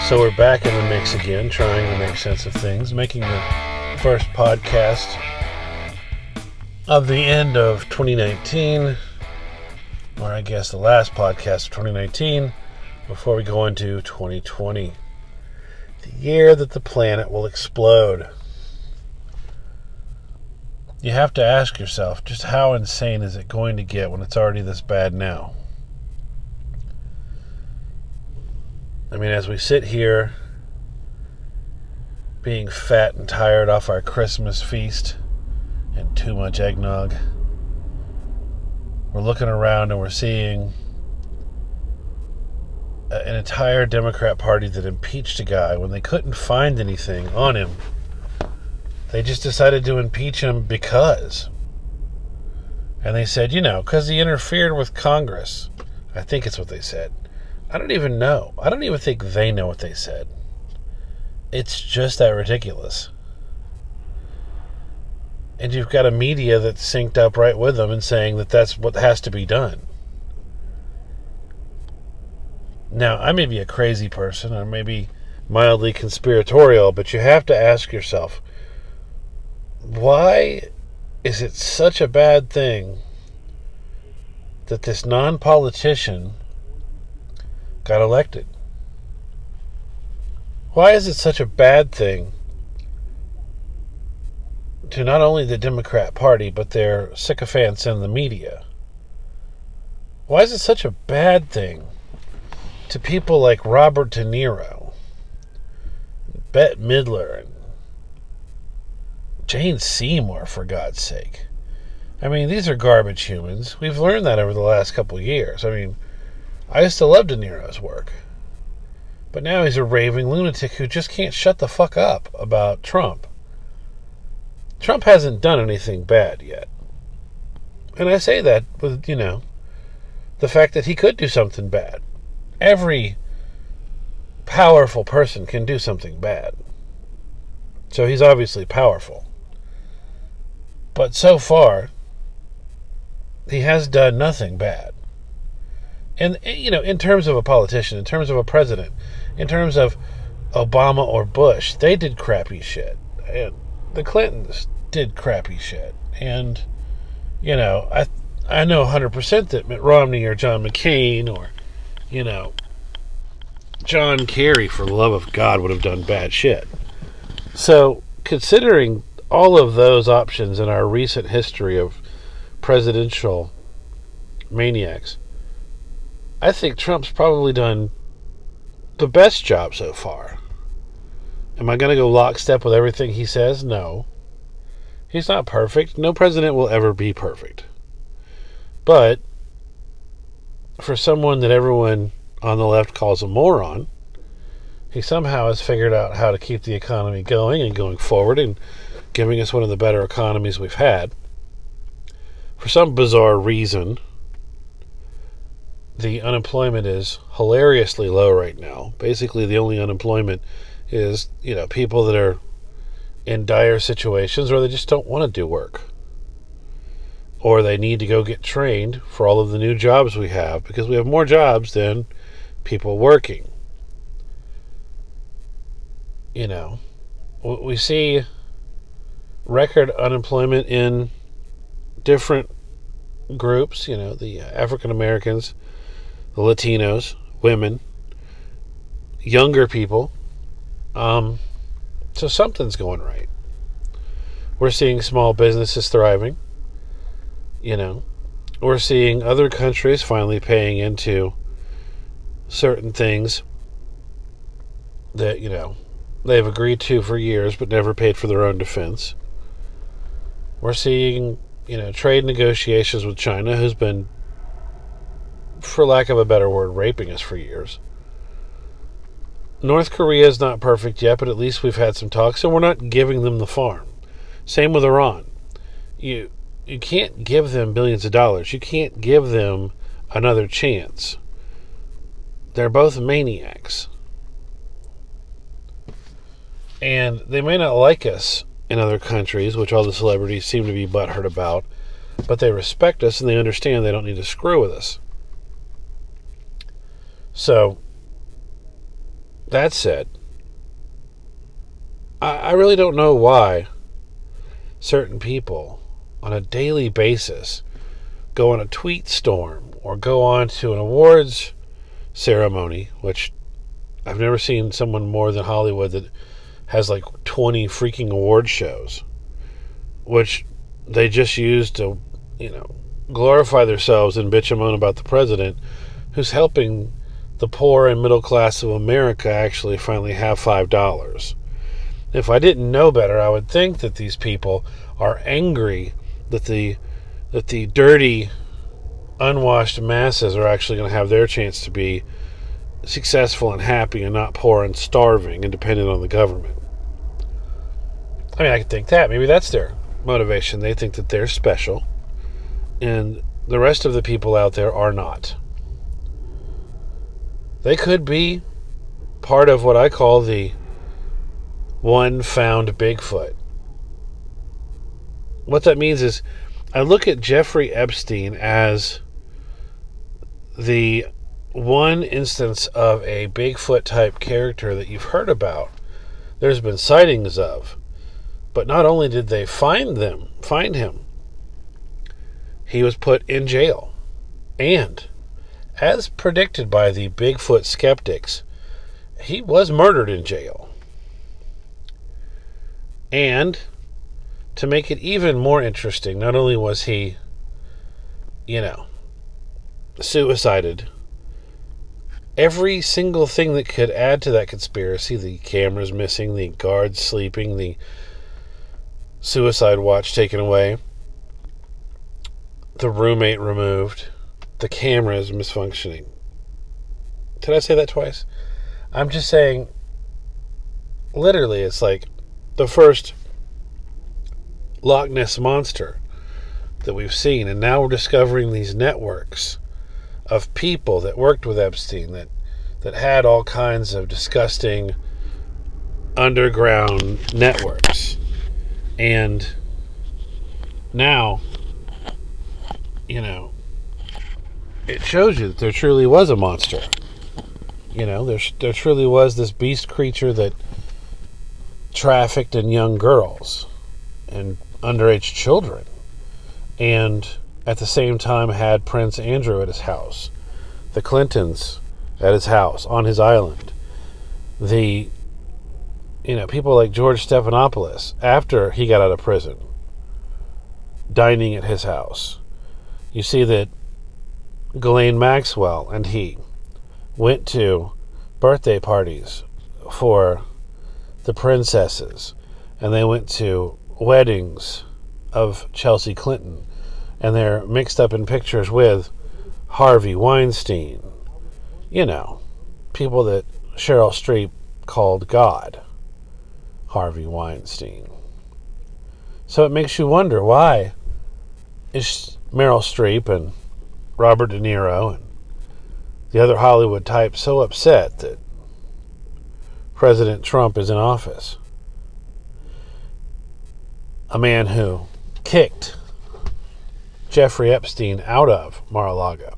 So we're back in the mix again, trying to make sense of things, making the first podcast of the end of 2019, or I guess the last podcast of 2019, before we go into 2020, the year that the planet will explode. You have to ask yourself, just how insane is it going to get when it's already this bad now? I mean, as we sit here being fat and tired off our Christmas feast and too much eggnog, we're looking around and we're seeing an entire Democrat Party that impeached a guy when they couldn't find anything on him. They just decided to impeach him because. And they said, because he interfered with Congress. I think it's what they said. I don't even know. I don't even think they know what they said. It's just that ridiculous. And you've got a media that's synced up right with them and saying that that's what has to be done. Now, I may be a crazy person or maybe mildly conspiratorial, but you have to ask yourself, why is it such a bad thing that this non-politician got elected? Why is it such a bad thing to not only the Democrat Party, but their sycophants in the media? Why is it such a bad thing to people like Robert De Niro, Bette Midler, and Jane Seymour, for God's sake? I mean, these are garbage humans. We've learned that over the last couple of years. I mean, I used to love De Niro's work. But now he's a raving lunatic who just can't shut the fuck up about Trump. Trump hasn't done anything bad yet. And I say that with, the fact that he could do something bad. Every powerful person can do something bad. So he's obviously powerful. But so far, he has done nothing bad. And, in terms of a politician, in terms of a president, in terms of Obama or Bush, they did crappy shit. And the Clintons did crappy shit. And, I know 100% that Mitt Romney or John McCain or, John Kerry, for the love of God, would have done bad shit. So, considering all of those options in our recent history of presidential maniacs, I think Trump's probably done the best job so far. Am I going to go lockstep with everything he says? No. He's not perfect. No president will ever be perfect. But for someone that everyone on the left calls a moron, he somehow has figured out how to keep the economy going and going forward and giving us one of the better economies we've had. For some bizarre reason, the unemployment is hilariously low right now. Basically, the only unemployment is, people that are in dire situations or they just don't want to do work. Or they need to go get trained for all of the new jobs we have because we have more jobs than people working. We see record unemployment in different groups, the African Americans, the Latinos, women, younger people. So something's going right. We're seeing small businesses thriving. We're seeing other countries finally paying into certain things that, they've agreed to for years but never paid for their own defense. We're seeing, trade negotiations with China, who's been, for lack of a better word, raping us for years. North Korea is not perfect yet, but at least we've had some talks, and we're not giving them the farm. Same with Iran. You can't give them billions of dollars. You can't give them another chance. They're both maniacs. And they may not like us in other countries, which all the celebrities seem to be butthurt about, but they respect us and they understand they don't need to screw with us. So, that said, I really don't know why certain people on a daily basis go on a tweet storm or go on to an awards ceremony, which I've never seen someone more than Hollywood that has like 20 freaking award shows, which they just use to, glorify themselves and bitch and moan about the president who's helping the poor and middle class of America actually finally have $5. If I didn't know better, I would think that these people are angry that the dirty, unwashed masses are actually going to have their chance to be successful and happy and not poor and starving and dependent on the government. I mean, I could think that. Maybe that's their motivation. They think that they're special and the rest of the people out there are not. They could be part of what I call the one found Bigfoot. What that means is I look at Jeffrey Epstein as the one instance of a Bigfoot type character that you've heard about. There's been sightings of. But not only did they find him, he was put in jail. And, as predicted by the Bigfoot skeptics, he was murdered in jail. And, to make it even more interesting, not only was he, suicided, every single thing that could add to that conspiracy, the cameras missing, the guards sleeping, the suicide watch taken away, the roommate removed, the cameras misfunctioning. Did I say that twice? I'm just saying, literally, it's like the first Loch Ness monster that we've seen, and now we're discovering these networks of people that worked with Epstein that had all kinds of disgusting underground networks. And now, it shows you that there truly was a monster. There truly was this beast creature that trafficked in young girls and underage children, and at the same time had Prince Andrew at his house, the Clintons at his house on his island, the people like George Stephanopoulos after he got out of prison dining at his house. You see that Ghislaine Maxwell and he went to birthday parties for the princesses, and they went to weddings of Chelsea Clinton, and they're mixed up in pictures with Harvey Weinstein. People that Cheryl Streep called God. Harvey Weinstein. So it makes you wonder, why is Meryl Streep and Robert De Niro and the other Hollywood types so upset that President Trump is in office? A man who kicked Jeffrey Epstein out of Mar-a-Lago.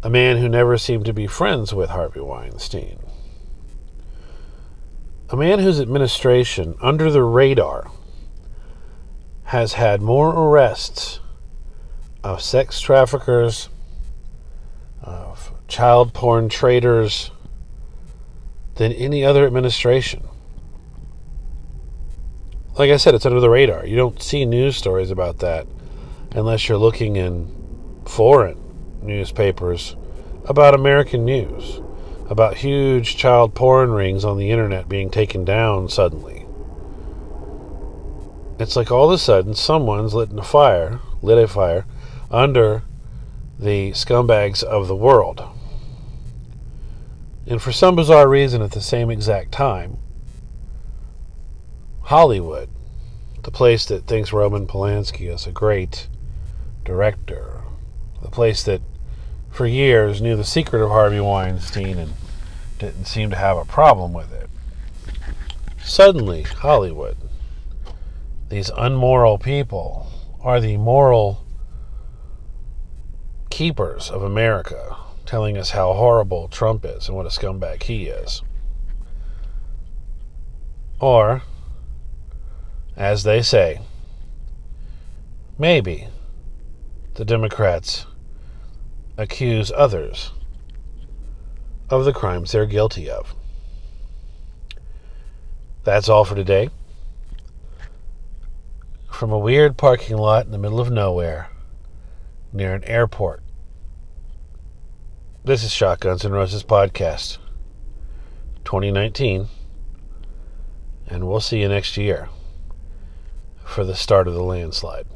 A man who never seemed to be friends with Harvey Weinstein. A man whose administration, under the radar, has had more arrests of sex traffickers, of child porn traders, than any other administration. Like I said, it's under the radar. You don't see news stories about that unless you're looking in foreign newspapers about American news, about huge child porn rings on the internet being taken down suddenly. It's like all of a sudden someone's lit a fire under the scumbags of the world. And for some bizarre reason, at the same exact time, Hollywood, the place that thinks Roman Polanski is a great director, the place that for years knew the secret of Harvey Weinstein and didn't seem to have a problem with it. Suddenly, Hollywood, these unmoral people, are the moral keepers of America, telling us how horrible Trump is and what a scumbag he is. Or, as they say, maybe the Democrats accuse others of the crimes they're guilty of. That's all for today. From a weird parking lot in the middle of nowhere, near an airport, this is Shotguns and Roses Podcast 2019, and we'll see you next year for the start of the landslide.